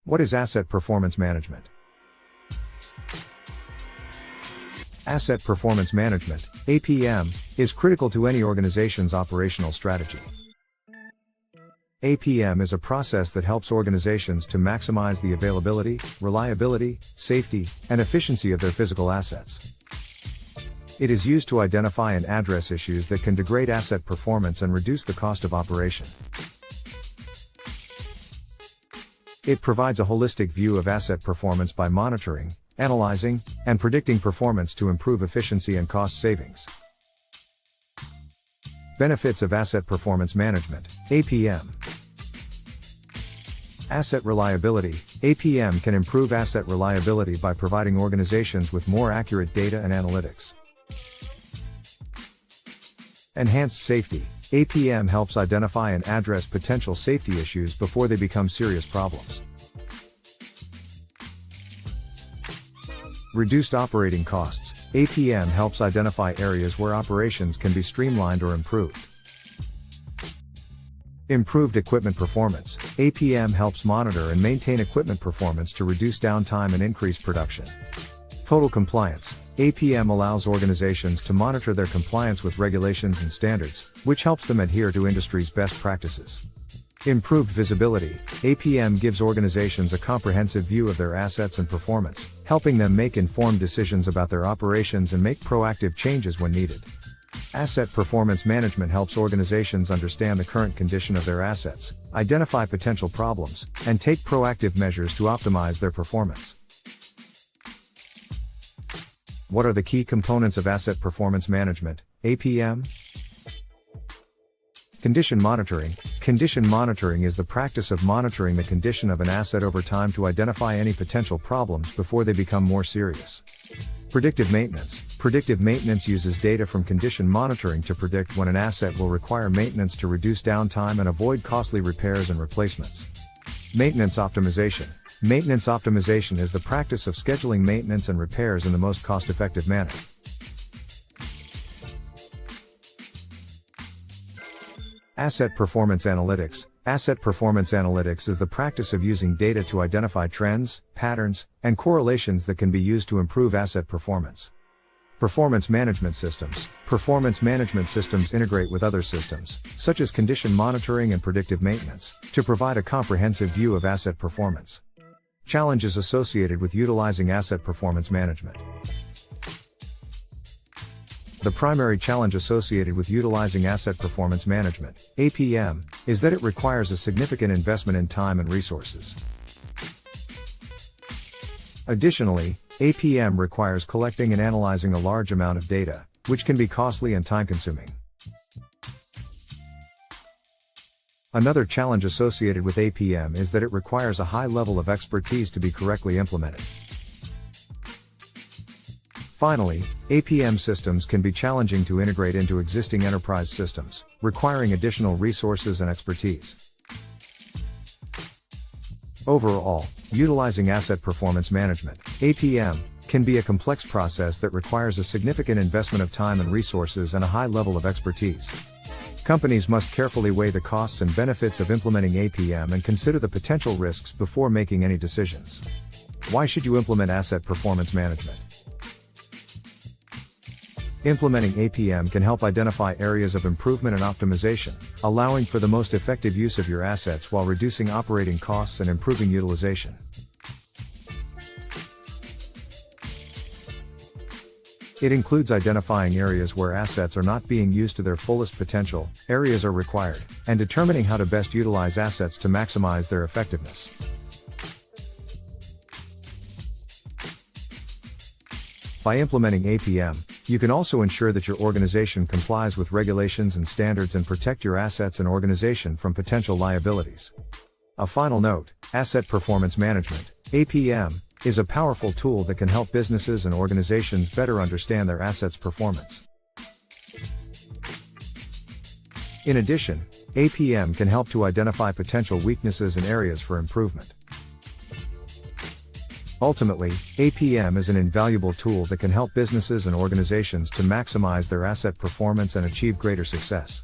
What is asset performance management? Asset performance management, APM, is critical to any organization's operational strategy. APM is a process that helps organizations to maximize the availability, reliability, safety, and efficiency of their physical assets. It is used to identify and address issues that can degrade asset performance and reduce the cost of operation. It provides a holistic view of asset performance by monitoring, analyzing, and predicting performance to improve efficiency and cost savings. Benefits of asset performance management, APM. Asset reliability, APM can improve asset reliability by providing organizations with more accurate data and analytics. Enhanced safety, APM helps identify and address potential safety issues before they become serious problems. Reduced operating costs, APM helps identify areas where operations can be streamlined or improved. Improved equipment performance, APM helps monitor and maintain equipment performance to reduce downtime and increase production. Total compliance, APM allows organizations to monitor their compliance with regulations and standards, which helps them adhere to industry's best practices. Improved visibility, APM gives organizations a comprehensive view of their assets and performance, helping them make informed decisions about their operations and make proactive changes when needed. Asset performance management helps organizations understand the current condition of their assets, identify potential problems, and take proactive measures to optimize their performance. What are the key components of asset performance management, APM? Condition monitoring. Condition monitoring is the practice of monitoring the condition of an asset over time to identify any potential problems before they become more serious. Predictive maintenance. Predictive maintenance uses data from condition monitoring to predict when an asset will require maintenance to reduce downtime and avoid costly repairs and replacements. Maintenance optimization. Maintenance optimization is the practice of scheduling maintenance and repairs in the most cost-effective manner. Asset performance analytics. Asset performance analytics is the practice of using data to identify trends, patterns, and correlations that can be used to improve asset performance. Performance management systems. Performance management systems integrate with other systems, such as condition monitoring and predictive maintenance, to provide a comprehensive view of asset performance. Challenges associated with utilizing asset performance management. The primary challenge associated with utilizing asset performance management, APM, is that it requires a significant investment in time and resources. Additionally, APM requires collecting and analyzing a large amount of data, which can be costly and time-consuming. Another challenge associated with APM is that it requires a high level of expertise to be correctly implemented. Finally, APM systems can be challenging to integrate into existing enterprise systems, requiring additional resources and expertise. Overall, utilizing asset performance management, APM, can be a complex process that requires a significant investment of time and resources and a high level of expertise. Companies must carefully weigh the costs and benefits of implementing APM and consider the potential risks before making any decisions. Why should you implement asset performance management? Implementing APM can help identify areas of improvement and optimization, allowing for the most effective use of your assets while reducing operating costs and improving utilization. It includes identifying areas where assets are not being used to their fullest potential, areas are required, and determining how to best utilize assets to maximize their effectiveness. By implementing APM, you can also ensure that your organization complies with regulations and standards and protect your assets and organization from potential liabilities. A final note, asset performance management, APM, is a powerful tool that can help businesses and organizations better understand their assets' performance. In addition, APM can help to identify potential weaknesses and areas for improvement. Ultimately, APM is an invaluable tool that can help businesses and organizations to maximize their asset performance and achieve greater success.